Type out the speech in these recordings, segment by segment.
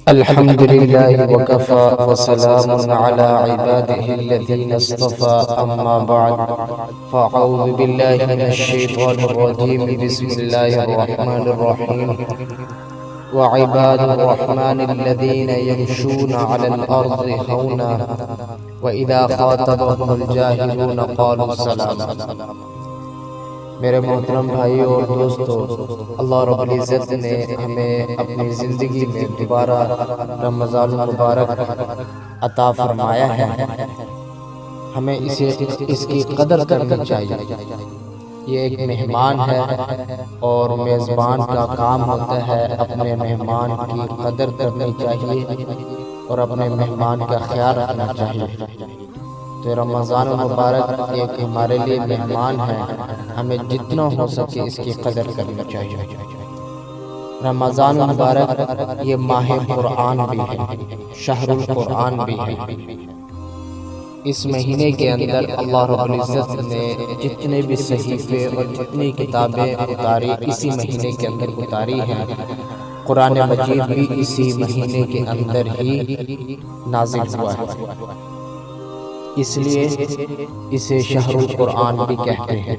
الحمد لله وكفى وسلام على عباده الذين اصطفى أما بعد فأعوذ بالله من الشيطان الرجيم بسم الله الرحمن الرحيم وعباد الرحمن الذين يمشون على الأرض هونا وإذا خاطبهم الجاهلون قالوا سلاما۔ میرے محترم بھائیو اور دوستو، اللہ رب العزت نے ہمیں اپنی زندگی میں دوبارہ رمضان المبارک عطا فرمایا ہے۔ ہمیں اس کی قدر کرنی چاہیے۔ یہ ایک مہمان ہے اور میزبان کا کام ہوتا ہے اپنے مہمان کی قدر کرنی چاہیے اور اپنے مہمان کا خیال رکھنا چاہیے۔ تو رمضان المبارک ایک ہمارے لیے مہمان ہے، ہمیں جتنا ہو سکے اس کی قدر کرنی چاہیے۔ رمضان المبارک یہ ماہ قرآن بھی ہے، شہر القرآن بھی ہے۔ اس مہینے کے اندر اللہ رب العزت نے جتنے بھی صحیفے اور جتنی کتابیں اتاری اسی مہینے کے اندر اتاری ہیں۔ قرآن مجید بھی اسی مہینے کے اندر ہی نازل ہوا ہے، اس لیے اسے شہر القرآن بھی کہتے ہیں۔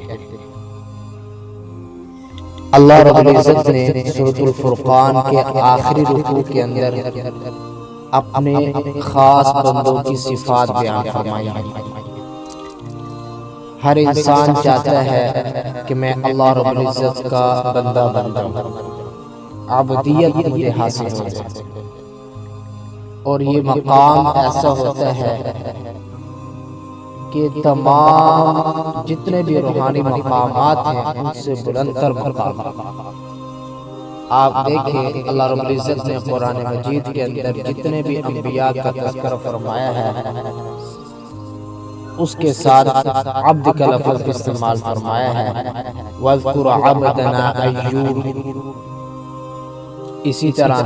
اللہ رب العزت نے سورۃ الفرقان کے آخری رکوع کے اندر اپنے خاص بندوں کی صفات بیان فرمائی ہیں۔ ہر انسان چاہتا ہے کہ میں اللہ رب العزت کا بندہ بن جاؤں، عبودیت مجھے حاصل ہو جائے، اور یہ مقام ایسا ہوتا ہے کہ تمام جتنے بھی روحانی مقامات ہیں ان سے بلند تر مقام۔ آپ دیکھیں اللہ رب العزت نے قرآن مجید کے اندر جتنے بھی انبیاء کا تذکرہ فرمایا ہے اس کے ساتھ عبد کا لفظ استعمال فرمایا ہے۔ وَاذْكُرْ عَبْدَنَا أَيُّوبَ، اسی طرح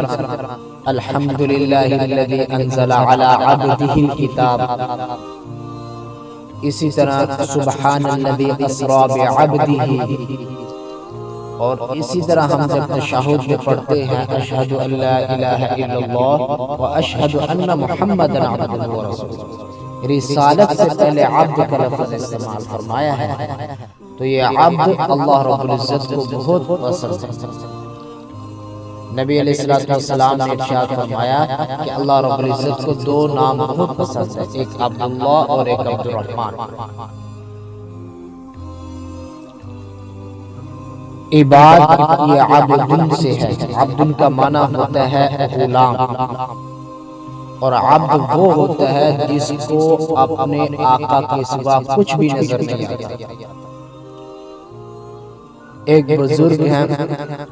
الحمدللہ الذی انزل علی عبدہ الکتاب، اسی طرح سبحان الذی اسری بعبدہ، اور اسی طرح ہم جب تشہد میں پڑھتے ہیں اشہد ان لا الہ الا اللہ و اشہد ان محمدا عبدہ و رسولہ، رسالت سے پہلے عبد کا لفظ استعمال فرمایا ہے۔ تو یہ عبد اللہ رب العزت کو بہت پسند ہے۔ نبی علیہ السلام نے ارشاد فرمایا کہ اللہ رب العزت کو دو نام بہت پسند ہیں، ایک عبداللہ اور ایک عبد الرحمن۔ عباد یہ عبدن سے ہے، عبدن کا معنی ہوتا ہے غلام، اور عبد وہ ہوتا ہے جس کو اپنے آقا کے سوا کچھ بھی نظر نہیں آتا۔ ایک بزرگ ہیں،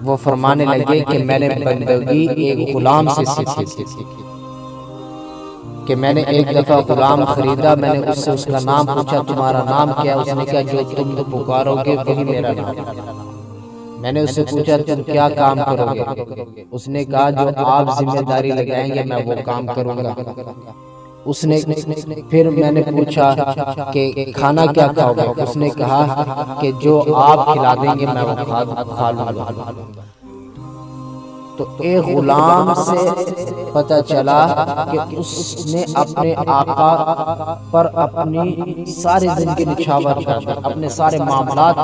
وہ فرمانے لگے کہ میں نے بندگی ایک غلام سے سیکھی تھی، کہ میں نے ایک دفعہ غلام خریدا، میں نے اس سے اس کا نام پوچھا تمہارا نام کیا؟ اس نے کہا جو تم پکارو گے وہی میرا نام ہے۔ میں نے اس سے پوچھا تم کیا کام کرو گے؟ اس نے کہا جو آپ ذمہ داری لگائیں گے میں وہ کام کروں گا۔ اس نے پھر میں نے پوچھا کہ کھانا کیا کھاؤ گے؟ اس نے کہا کہ جو آپ کھلا دیں گے میں وہ کھا لوں گا۔ تو ایک غلام سے پتہ چلا کہ اس نے اپنے آقا پر اپنی ساری زندگی نچھاور کر دی، اپنے سارے معاملات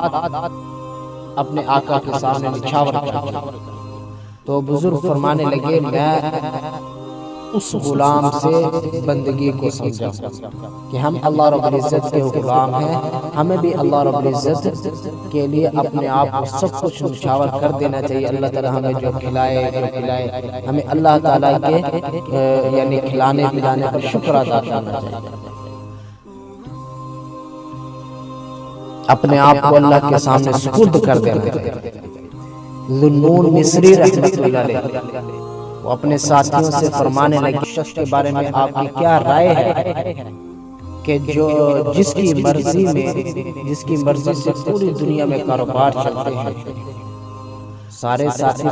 اپنے آقا کے سامنے نچھاور کر دی۔ تو بزرگ فرمانے لگے میں اس غلام سے بندگی کو سمجھا کہ ہم اللہ رب العزت کے غلام ہیں، ہمیں بھی اللہ رب العزت کے لیے اپنے آپ کو سب کچھ نچھاور کر دینا چاہیے۔ اللہ تعالی ہمیں جو کھلائے جو پلائے، ہمیں اللہ تعالیٰ کے یعنی کھلانے پلانے پر شکر ادا کرنا چاہیے، اپنے آپ کو اللہ کے سامنے سپرد کر دینا چاہیے۔ ذوالنون مصری رحمۃ اللہ علیہ وہ اپنے ساتھیوں سے فرمانے لگے شخص کے بارے میں آپ کی کیا رائے ہے کہ جو جس کی مرضی سے پوری دنیا میں کاروبار چلتے ہیں؟ سارے ساتھی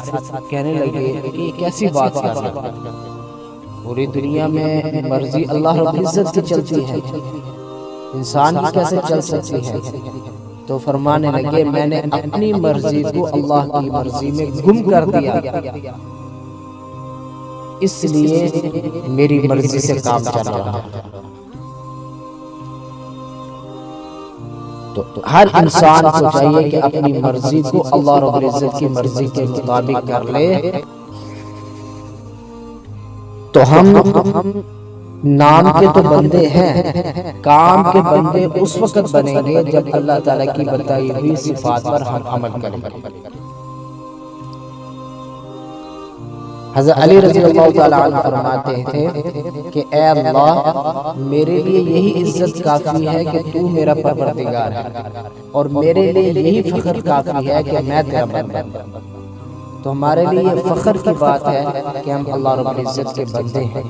کہنے لگے کہ یہ کیسی بات ہے، پوری دنیا میں مرضی اللہ رب العزت کی چلتی ہے، انسان کی کیسے چل سکتی ہے؟ تو فرمانے لگے میں نے اپنی مرضی کو اللہ کی مرضی میں گم کر دیا، اس لیے میری مرضی سے کام چل رہا ہے۔ تو ہر انسان کو چاہیے کہ اپنی مرضی کو اللہ رب العزت کی مرضی کے مطابق کر لے۔ تو ہم نام کے تو بندے ہیں، کام کے بندے اس وقت بنیں گے جب اللہ تعالیٰ کی بتائی ہوئی صفات پر ہم عمل کریں گے۔ حضرت علی رضی اللہ تعالیٰ عنہ فرماتے تھے کہ اے اللہ، میرے لیے یہی عزت کافی ہے کہ تو میرا پروردگار ہے، اور میرے لیے یہی فخر کافی ہے کہ میں تیرا بندہ ہوں۔ تو ہمارے لیے یہ فخر کی بات ہے کہ ہم اللہ رب العزت کے بندے ہیں۔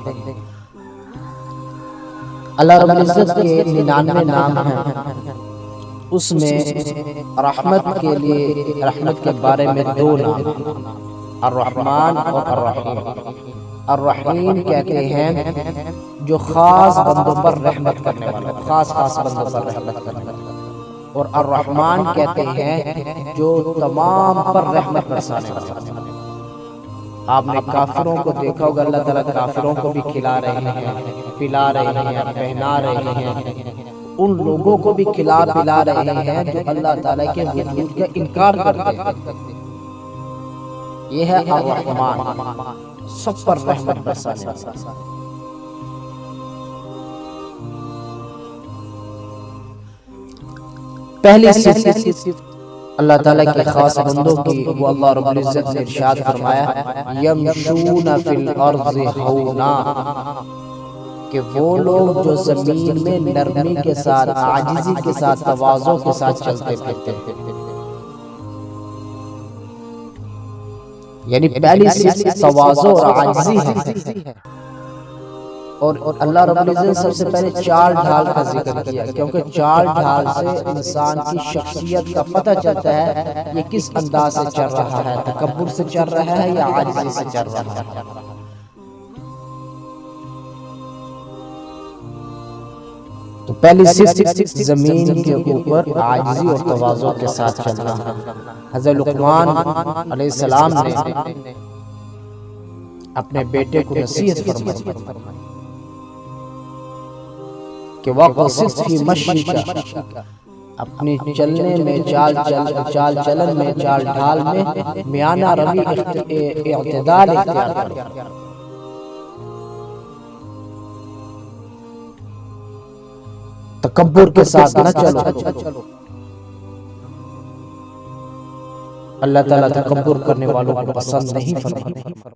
اللہ رب العزت کے 99 نام ہیں، اس میں رحمت کے لیے، رحمت کے بارے میں 2 نام، الرحمن اور الرحیم۔ الرحیم کہتے ہیں جو خاص بندوں پر رحمت کرنے والا، خاص بندوں پر رحمت کرنے والا، اور الرحمن کہتے ہیں جو تمام پر رحمت برسانے والا۔ آپ نے کافروں کو دیکھا ہوگا، اللہ تعالیٰ کافروں کو بھی کھلا رہے ہیں، پلا رہے ہیں، پہنا رہے ہیں، ان لوگوں کو بھی کھلا پلا رہے ہیں جو اللہ تعالیٰ کے وجود کا انکار کرتے ہیں۔ یہ ہے الرحمن، سب پر رحمت برسانے والا۔ پہلی صفت اللہ تعالیٰ کے خاص بندوں کی، وہ اللہ رب العزت نے ارشاد فرمایا یمشون فی الارض ہونا، کہ وہ لوگ جو زمین میں نرمی کے ساتھ، عاجزی کے ساتھ، تواضع کے ساتھ چلتے پھرتے ہیں۔ یعنی پہلی صفت تواضع اور عاجزی ہے۔ اور اللہ رب العزت سب سے پہلے چال ڈھال کا ذکر کیا، کیونکہ چال ڈھال سے انسان کی شخصیت کا پتہ چلتا ہے یہ کس انداز سے چل رہا ہے، تکبر سے چل رہا ہے یا عاجزی سے چل رہا ہے۔ تو پہلی صفت زمین کے اوپر عاجزی اور تواضع کے ساتھ چلنا ہے۔ حضرت لقمان علیہ السلام نے اپنے بیٹے کو نصیحت فرمائی کہ وَقْصِدْ فِي مَشْيِكَ، اپنی چلنے میں، چال چلن میں، چال ڈھال میں میانہ روی اعتدال اختیار کرو۔ تکبر کے ساتھ نہ چلو۔ اللہ تعالیٰ تکبر کرنے والوں کو پسند نہیں فرماتا۔